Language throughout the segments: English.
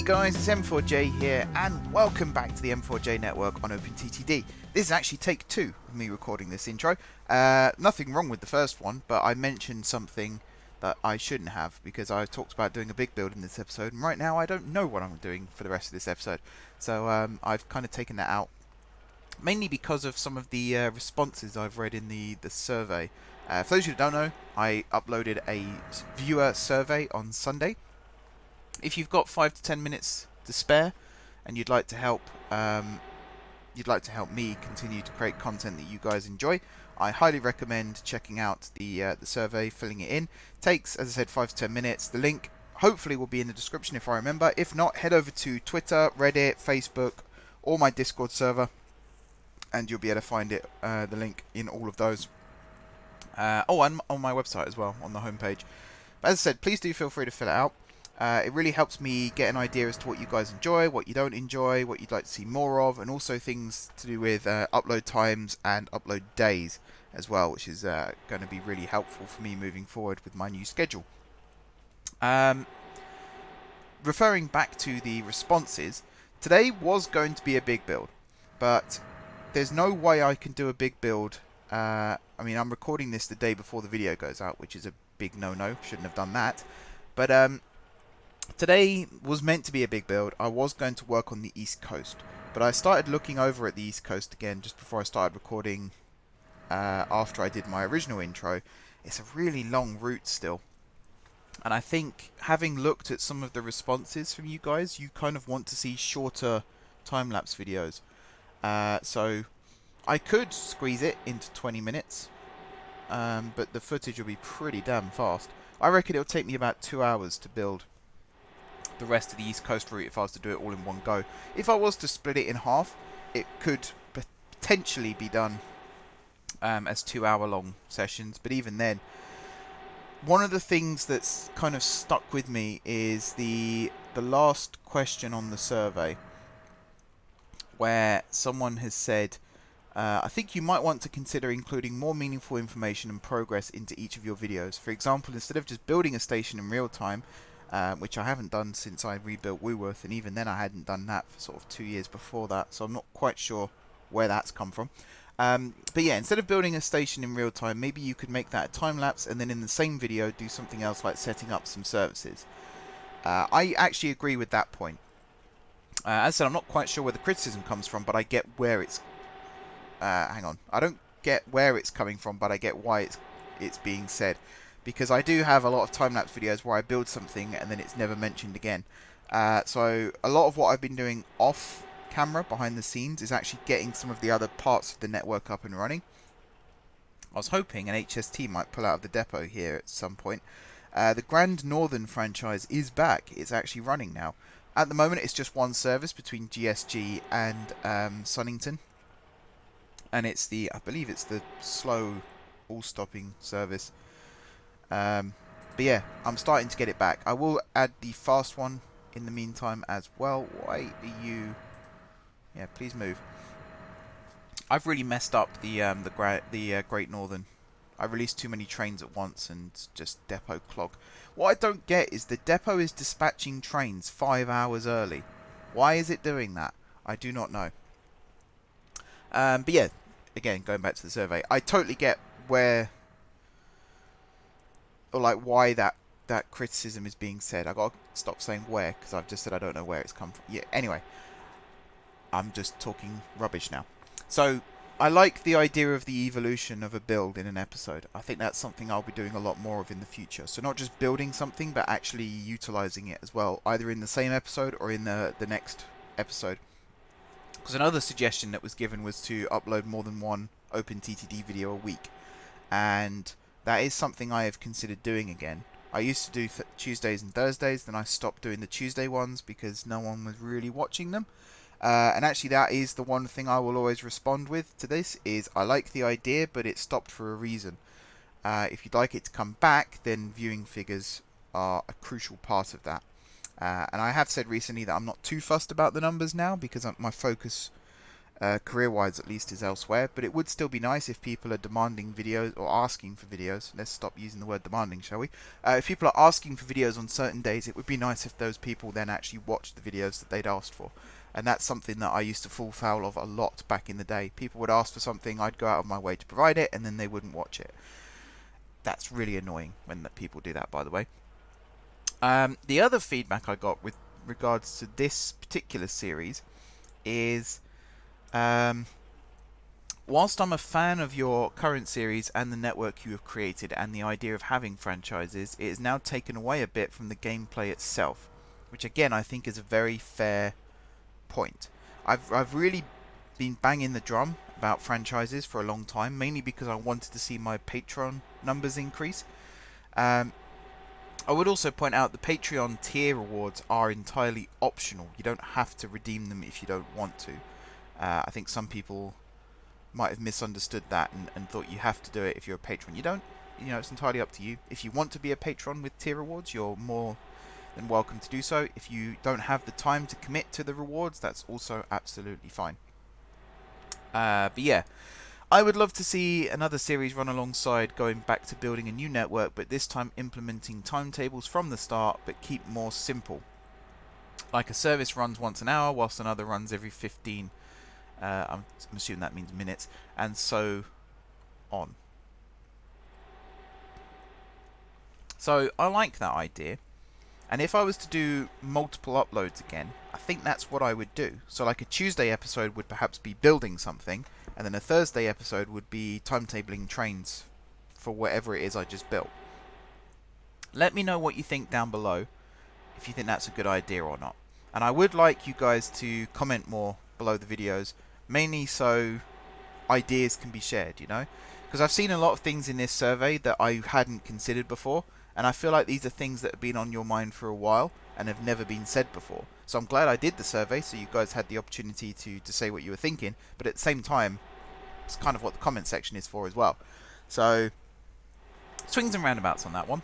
guys, it's M4J here, and welcome back to the M4J network on OpenTTD. This is actually take 2 of me recording this intro. Nothing wrong with the first one, but I mentioned something that I shouldn't have, because I talked about doing a big build in this episode, and right now I don't know what I'm doing for the rest of this episode. So I've kind of taken that out, mainly because of some of the responses I've read in the survey. For those of you who don't know, I uploaded a viewer survey on Sunday. If you've got 5 to 10 minutes to spare and you'd like to help me continue to create content that you guys enjoy, I highly recommend checking out the survey, filling it in. Takes, as I said, 5 to 10 minutes. The link hopefully will be in the description if I remember. If not, head over to Twitter, Reddit, Facebook, or my Discord server, and you'll be able to find it, the link in all of those. And on my website as well, on the homepage. But as I said, please do feel free to fill it out. It really helps me get an idea as to what you guys enjoy, what you don't enjoy, what you'd like to see more of, and also things to do with upload times and upload days as well, which is going to be really helpful for me moving forward with my new schedule. Referring back to the responses, today was going to be a big build, but there's no way I can do a big build. I mean, I'm recording this the day before the video goes out, which is a big no-no. Shouldn't have done that. But today was meant to be a big build. I was going to work on the East Coast, but I started looking over at the East Coast again just before I started recording after I did my original intro. It's a really long route still. And I think, having looked at some of the responses from you guys, you kind of want to see shorter time-lapse videos. So I could squeeze it into 20 minutes, but the footage will be pretty damn fast. I reckon it'll take me about 2 hours to build the rest of the East Coast route if I was to do it all in one go. If I was to split it in half, it could potentially be done as 2 hour long sessions, but even then, one of the things that's kind of stuck with me is the last question on the survey, where someone has said, I think you might want to consider including more meaningful information and progress into each of your videos. For example, instead of just building a station in real time, which I haven't done since I rebuilt Woolworth, and even then I hadn't done that for sort of 2 years before that, so I'm not quite sure where that's come from. But yeah, instead of building a station in real time, maybe you could make that a time-lapse, and then in the same video do something else like setting up some services. I actually agree with that point. As I said, I'm not quite sure where the criticism comes from, but I get where it's... hang on. I don't get where it's coming from, but I get why it's being said. Because I do have a lot of time-lapse videos where I build something and then it's never mentioned again. So a lot of what I've been doing off camera, behind the scenes, is actually getting some of the other parts of the network up and running. I was hoping an HST might pull out of the depot here at some point. The Grand Northern franchise is back. It's actually running now. At the moment, it's just one service between GSG and Sunnington. And it's I believe it's the slow, all-stopping service. But yeah, I'm starting to get it back. I will add the fast one in the meantime as well. Why are you... Yeah, please move. I've really messed up the Great Northern. I released too many trains at once and just depot clog. What I don't get is the depot is dispatching trains 5 hours early. Why is it doing that? I do not know. But yeah, again, going back to the survey, I totally get where... or like why that criticism is being said. I gotta stop saying where, because I've just said I don't know where it's come from. Yeah, anyway, I'm just talking rubbish now. So I like the idea of the evolution of a build in an episode. I think that's something I'll be doing a lot more of in the future. So not just building something, but actually utilizing it as well, either in the same episode or in the next episode. Because another suggestion that was given was to upload more than one OpenTTD video a week, and that is something I have considered doing again. I used to do Tuesdays and Thursdays, then I stopped doing the Tuesday ones because no one was really watching them. And actually that is the one thing I will always respond with to this, is I like the idea, but it stopped for a reason. If you'd like it to come back, then viewing figures are a crucial part of that. And I have said recently that I'm not too fussed about the numbers now, because my focus career-wise at least, is elsewhere. But it would still be nice if people are demanding videos or asking for videos. Let's stop using the word demanding, shall we? If people are asking for videos on certain days, it would be nice if those people then actually watched the videos that they'd asked for. And that's something that I used to fall foul of a lot back in the day. People would ask for something, I'd go out of my way to provide it, and then they wouldn't watch it. That's really annoying when people do that, by the way. The other feedback I got with regards to this particular series is, whilst I'm a fan of your current series and the network you have created and the idea of having franchises, it is now taken away a bit from the gameplay itself, which again I think is a very fair point. I've really been banging the drum about franchises for a long time, mainly because I wanted to see my Patreon numbers increase. I would also point out the Patreon tier rewards are entirely optional. You don't have to redeem them if you don't want to. I think some people might have misunderstood that and thought you have to do it if you're a patron. You don't. You know, it's entirely up to you. If you want to be a patron with tier rewards, you're more than welcome to do so. If you don't have the time to commit to the rewards, that's also absolutely fine. But yeah, I would love to see another series run alongside going back to building a new network, but this time implementing timetables from the start, but keep more simple. Like a service runs once an hour, whilst another runs every 15. I'm assuming that means minutes, and so on. So I like that idea. And if I was to do multiple uploads again, I think that's what I would do. So like a Tuesday episode would perhaps be building something, and then a Thursday episode would be timetabling trains for whatever it is I just built. Let me know what you think down below, if you think that's a good idea or not. And I would like you guys to comment more below the videos, mainly so ideas can be shared, you know? Because I've seen a lot of things in this survey that I hadn't considered before, and I feel like these are things that have been on your mind for a while and have never been said before. So I'm glad I did the survey, so you guys had the opportunity to say what you were thinking, but at the same time, it's kind of what the comment section is for as well. So, swings and roundabouts on that one.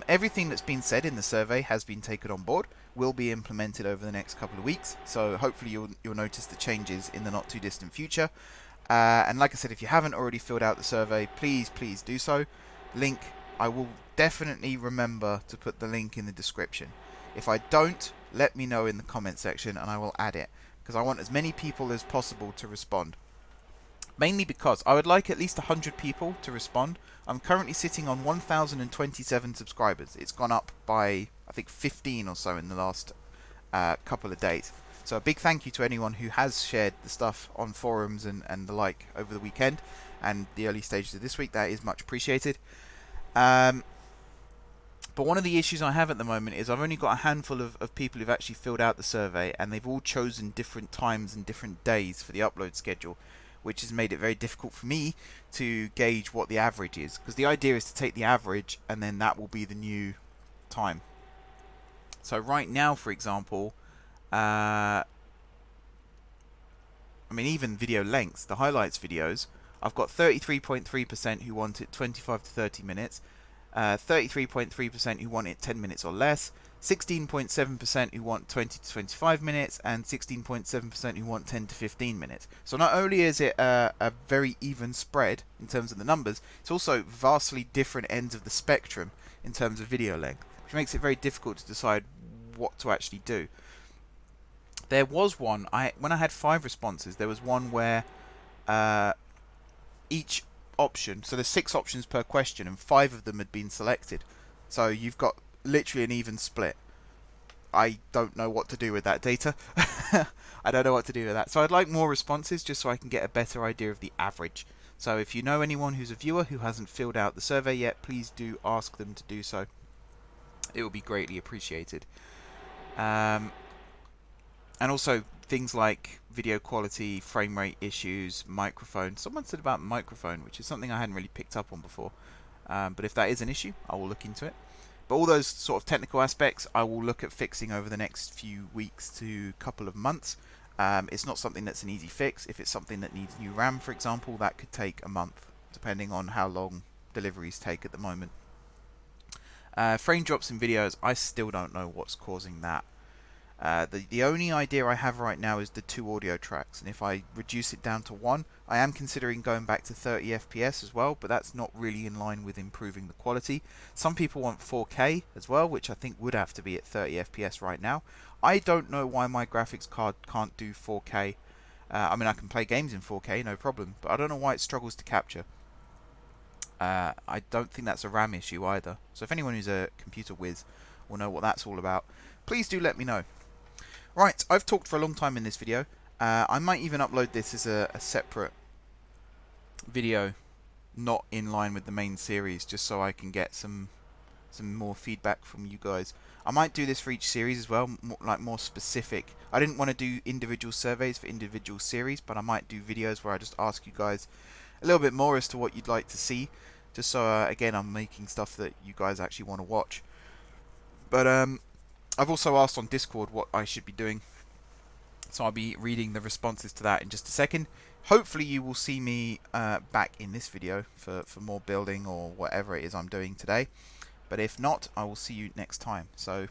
Everything that's been said in the survey has been taken on board, will be implemented over the next couple of weeks, so hopefully you'll notice the changes in the not too distant future. And like I said, if you haven't already filled out the survey, please do so. Link, I will definitely remember to put the link in the description. If I don't, let me know in the comment section and I will add it, because I want as many people as possible to respond. Mainly because I would like at least 100 people to respond. I'm currently sitting on 1,027 subscribers. It's gone up by, I think, 15 or so in the last couple of days. So a big thank you to anyone who has shared the stuff on forums and the like over the weekend and the early stages of this week. That is much appreciated. But one of the issues I have at the moment is I've only got a handful of people who've actually filled out the survey, and they've all chosen different times and different days for the upload schedule, which has made it very difficult for me to gauge what the average is. Because the idea is to take the average, and then that will be the new time. So right now, for example, I mean, even video lengths, the highlights videos, I've got 33.3% who want it 25 to 30 minutes, 33.3% who want it 10 minutes or less, 16.7% who want 20 to 25 minutes, and 16.7% who want 10 to 15 minutes. So not only is it a very even spread in terms of the numbers, it's also vastly different ends of the spectrum in terms of video length, which makes it very difficult to decide what to actually do. There was one, when I had 5 responses, there was one where each option, so there's 6 options per question, and 5 of them had been selected. So you've got literally an even split. I don't know what to do with that data. I don't know what to do with that. So I'd like more responses just so I can get a better idea of the average. So if you know anyone who's a viewer who hasn't filled out the survey yet, please do ask them to do so. It will be greatly appreciated. And also things like video quality, frame rate issues, microphone. Someone said about microphone, which is something I hadn't really picked up on before. But if that is an issue, I will look into it. But all those sort of technical aspects, I will look at fixing over the next few weeks to couple of months. It's not something that's an easy fix. If it's something that needs new RAM, for example, that could take a month, depending on how long deliveries take at the moment. Frame drops in videos, I still don't know what's causing that. The only idea I have right now is the 2 audio tracks, and if I reduce it down to 1, I am considering going back to 30 FPS as well, but that's not really in line with improving the quality. Some people want 4K as well, which I think would have to be at 30 FPS right now. I don't know why my graphics card can't do 4K. I mean, I can play games in 4K, no problem, but I don't know why it struggles to capture. I don't think that's a RAM issue either. So if anyone who's a computer whiz will know what that's all about, please do let me know. Right, I've talked for a long time in this video. I might even upload this as a separate video, not in line with the main series, just so I can get some more feedback from you guys. I might do this for each series as well, more specific. I didn't want to do individual surveys for individual series, but I might do videos where I just ask you guys a little bit more as to what you'd like to see, just so again I'm making stuff that you guys actually want to watch. But I've also asked on Discord what I should be doing, so I'll be reading the responses to that in just a second. Hopefully you will see me back in this video for more building or whatever it is I'm doing today. But if not, I will see you next time. So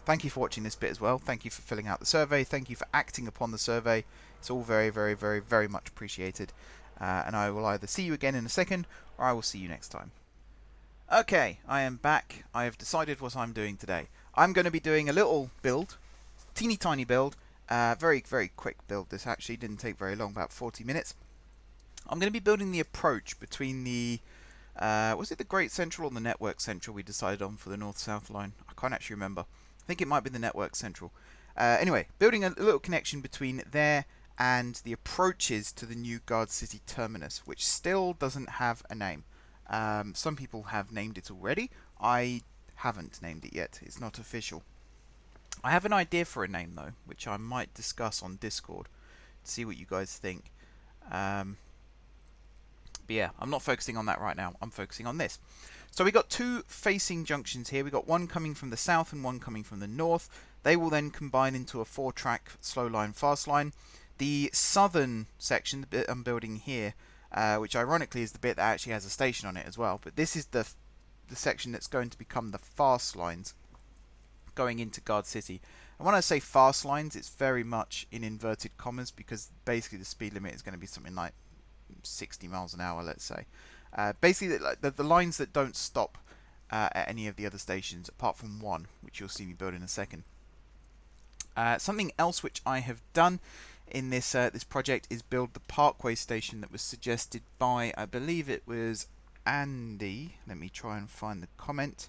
thank you for watching this bit as well. Thank you for filling out the survey. Thank you for acting upon the survey. It's all very, very, very, very much appreciated. And I will either see you again in a second, or I will see you next time. Okay, I am back. I have decided what I'm doing today. I'm going to be doing a little build, teeny tiny build, very, very quick build. This actually didn't take very long, about 40 minutes. I'm going to be building the approach between the, was it the Great Central or the Network Central we decided on for the North-South line? I can't actually remember. I think it might be the Network Central. Anyway, building a little connection between there and the approaches to the new Gardcity terminus, which still doesn't have a name. Some people have named it already. I haven't named it yet. It's not official. I have an idea for a name though, which I might discuss on Discord to see what you guys think. But yeah, I'm not focusing on that right now. I'm focusing on this. So we got 2 facing junctions here. We got one coming from the south and one coming from the north. They will then combine into a 4-track slow line, fast line. The southern section, the bit I'm building here, which ironically is the bit that actually has a station on it as well, but this is the section that's going to become the fast lines going into Gardcity. And when I say fast lines, it's very much in inverted commas, because basically the speed limit is going to be something like 60 miles an hour, let's say. Basically the lines that don't stop at any of the other stations apart from one, which you'll see me build in a second. Something else which I have done in this this project is build the Parkway station that was suggested by, I believe it was Andy. Let me try and find the comment.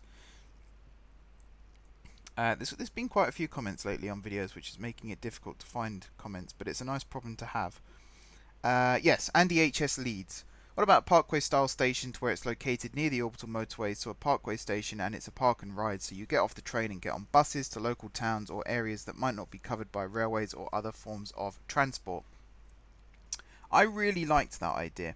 There's been quite a few comments lately on videos, which is making it difficult to find comments, but it's a nice problem to have. Yes, Andy HS Leeds. What about Parkway style station to where it's located near the orbital motorway, so a Parkway station and it's a park and ride, so you get off the train and get on buses to local towns or areas that might not be covered by railways or other forms of transport. I really liked that idea.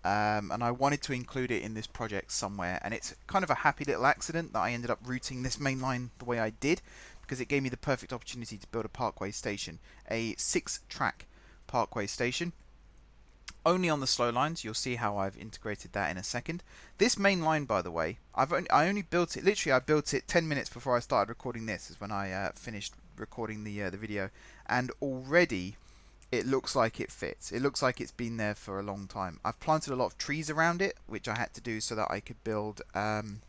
And I wanted to include it in this project somewhere, and it's kind of a happy little accident that I ended up routing this main line the way I did, because it gave me the perfect opportunity to build a Parkway station, a 6-track Parkway station. Only on the slow lines. You'll see how I've integrated that in a second. This main line, by the way, I only built it, literally I built it 10 minutes before I started recording this, is when I finished recording the video, and already it looks like it fits. It looks like it's been there for a long time. I've planted a lot of trees around it, which I had to do so that I could build some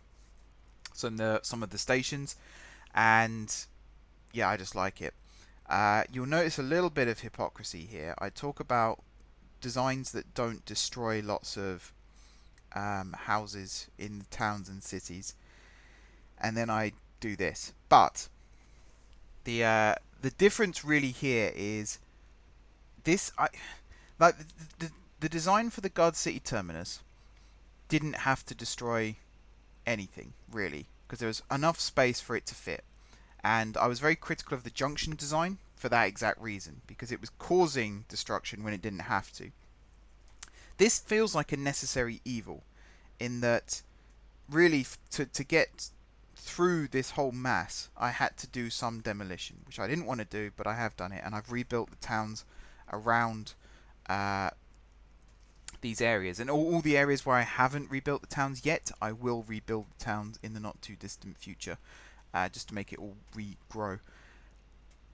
of the stations, and yeah, I just like it. You'll notice a little bit of hypocrisy here. I talk about designs that don't destroy lots of houses in towns and cities, and then I do this. But the difference really here is this. The design for the Gardcity terminus didn't have to destroy anything really, because there was enough space for it to fit. And I was very critical of the junction design for that exact reason, because it was causing destruction when it didn't have to. This feels like a necessary evil, in that really to get through this whole mass I had to do some demolition, which I didn't want to do, but I have done it, and I've rebuilt the towns around these areas, and all the areas where I haven't rebuilt the towns yet, I will rebuild the towns in the not too distant future. just to make it all regrow.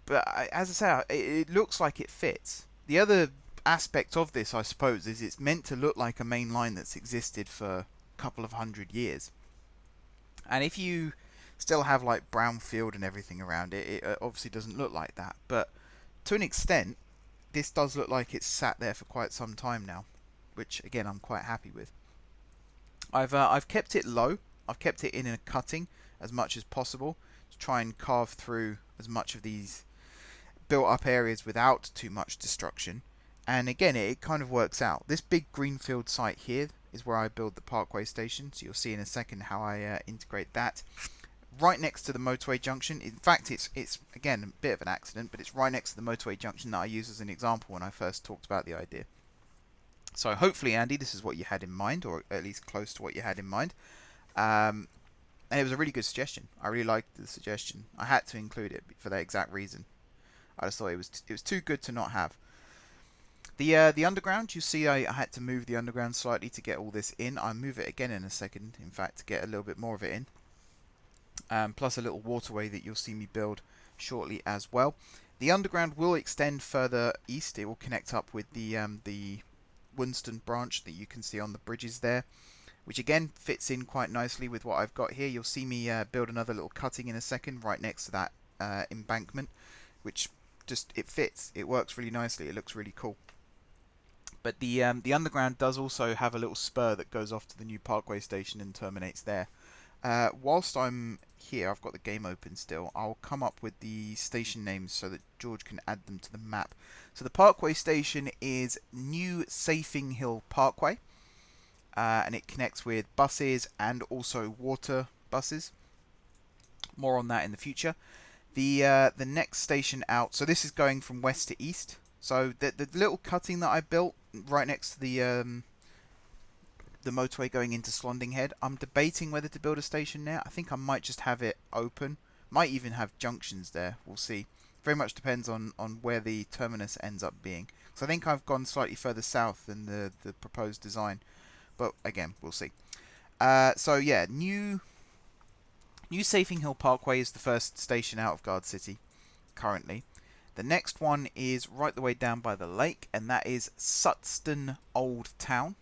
But as I say, it looks like it fits. The other aspect of this, I suppose, is it's meant to look like a main line that's existed for a couple of 100 years. And if you still have like brownfield and everything around it, it obviously doesn't look like that. But to an extent, this does look like it's sat there for quite some time now, which again I'm quite happy with. I've kept it low. I've kept it in a cutting as much as possible to try and carve through as much of these built up areas without too much destruction. And again, it kind of works out. This big greenfield site here is where I build the Parkway station, so you'll see in a second how I integrate that. Right next to the motorway junction. In fact, it's again a bit of an accident, but it's right next to the motorway junction that I used as an example when I first talked about the idea. So hopefully, Andy, this is what you had in mind, or at least close to what you had in mind. And it was a really good suggestion. I really liked the suggestion. I had to include it for that exact reason. I just thought it was too good to not have. The underground, you see I had to move the underground slightly to get all this in. I'll move it again in a second, in fact, to get a little bit more of it in. Plus a little waterway that you'll see me build shortly as well. The underground will extend further east. It will connect up with the Winston branch that you can see on the bridges there, which again fits in quite nicely with what I've got here. You'll see me build another little cutting in a second right next to that embankment, which just it fits. It works really nicely. It looks really cool. But the underground does also have a little spur that goes off to the new Parkway station and terminates there. Whilst I'm here, I've got the game open still. I'll come up with the station names so that George can add them to the map. So the Parkway station is New Safing Hill Parkway, and it connects with buses and also water buses. More on that in the future. The next station out, so this is going from west to east. So the little cutting that I built right next to the motorway going into Slondinghead, I'm debating whether to build a station there. I think I might just have it open. Might even have junctions there. We'll see. Very much depends on where the terminus ends up being. So I think I've gone slightly further south than the proposed design. But again, we'll see. So yeah, New Safing Hill Parkway is the first station out of Gardcity currently. The next one is right the way down by the lake, and that is Sutston Old Town.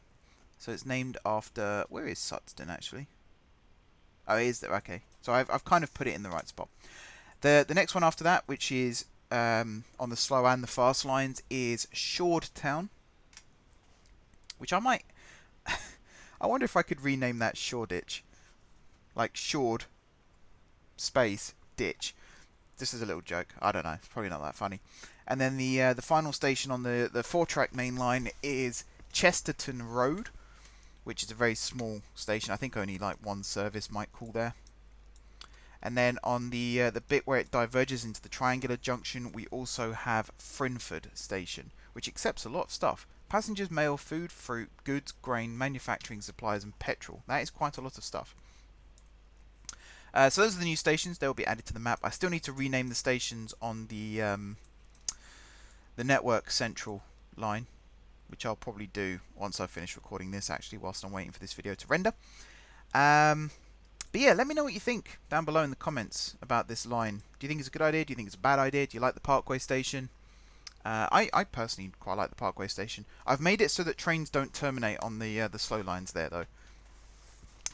So it's named after... Where is Sutston, actually? Oh, it is there. Okay. So I've kind of put it in the right spot. The next one after that, which is on the slow and the fast lines, is Shored Town. Which I might... I wonder if I could rename that Shoreditch. Like Shored space ditch. This is a little joke. I don't know. It's probably not that funny. And then the final station on the 4-track main line is Chesterton Road, which is a very small station. I think only like one service might call there. And then on the bit where it diverges into the triangular junction, we also have Frinford Station, which accepts a lot of stuff. Passengers, mail, food, fruit, goods, grain, manufacturing supplies, and petrol. That is quite a lot of stuff. So those are the new stations. They will be added to the map. I still need to rename the stations on the network central line, which I'll probably do once I finish recording this, actually, whilst I'm waiting for this video to render. But yeah, let me know what you think down below in the comments about this line. Do you think it's a good idea? Do you think it's a bad idea? Do you like the Parkway station? I personally quite like the Parkway station. I've made it so that trains don't terminate on the slow lines there, though.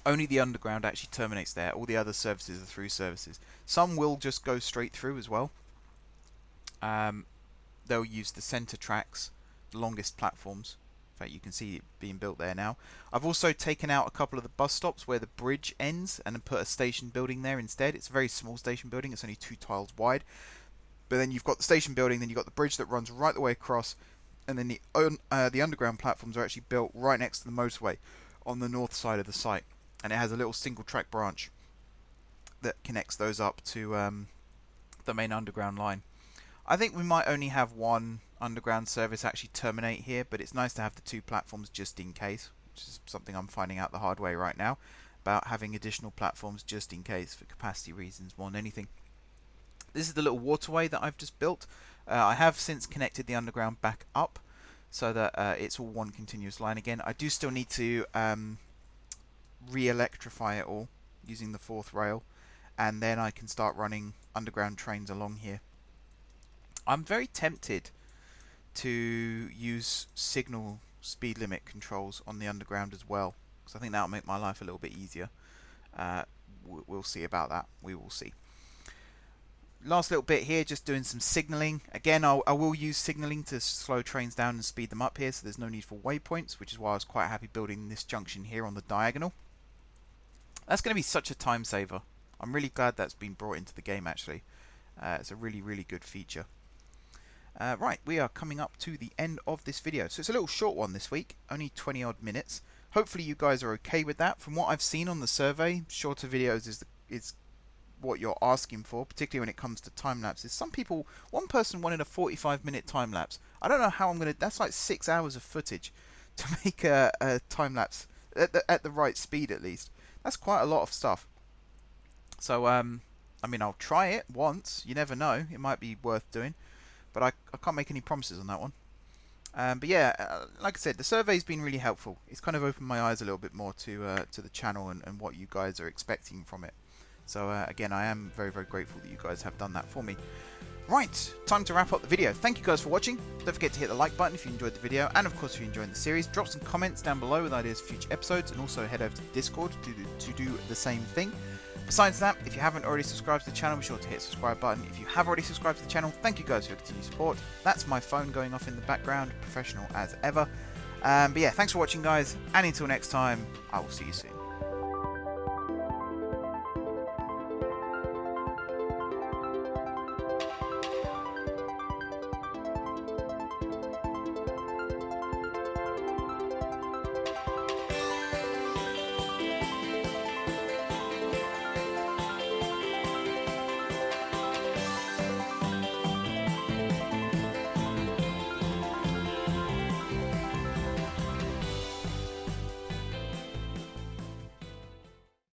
Only the underground actually terminates there. All the other services are through services. Some will just go straight through as well. They'll use the centre tracks, the longest platforms. In fact, you can see it being built there now. I've also taken out a couple of the bus stops where the bridge ends and put a station building there instead. It's a very small station building. It's only 2 tiles wide. But then you've got the station building, then you've got the bridge that runs right the way across, and then the underground platforms are actually built right next to the motorway on the north side of the site. And it has a little single track branch that connects those up to the main underground line. I think we might only have one underground service actually terminate here, but it's nice to have the 2 platforms just in case, which is something I'm finding out the hard way right now, about having additional platforms just in case for capacity reasons more than anything. This is the little waterway that I've just built. I have since connected the underground back up so that it's all one continuous line again. I do still need to re-electrify it all using the 4th rail, and then I can start running underground trains along here. I'm very tempted to use signal speed limit controls on the underground as well, because I think that'll make my life a little bit easier. We'll see about that. We will see. Last little bit here, just doing some signaling. Again, I will use signaling to slow trains down and speed them up here, so there's no need for waypoints, which is why I was quite happy building this junction here on the diagonal. That's going to be such a time saver. I'm really glad that's been brought into the game, actually. It's a really, really good feature. Right, we are coming up to the end of this video. So it's a little short one this week, only 20 odd minutes. Hopefully you guys are okay with that. From what I've seen on the survey, shorter videos is what you're asking for, particularly when it comes to time lapses. Some people, one person wanted a 45-minute time lapse. I don't know how I'm gonna. That's like 6 hours of footage to make a time lapse at the right speed, at least. That's quite a lot of stuff. So I mean, I'll try it once. You never know. It might be worth doing, but I can't make any promises on that one. But yeah, like I said, the survey's been really helpful. It's kind of opened my eyes a little bit more to the channel and what you guys are expecting from it. So again, I am very, very grateful that you guys have done that for me. Right, time to wrap up the video. Thank you guys for watching. Don't forget to hit the like button if you enjoyed the video, and of course if you're enjoying the series, drop some comments down below with ideas for future episodes, and also head over to Discord to do the same thing. Besides that, if you haven't already subscribed to the channel, be sure to hit the subscribe button. If you have already subscribed to the channel, thank you guys for your continued support. That's my phone going off in the background, professional as ever. But yeah, thanks for watching guys, and until next time, I will see you soon.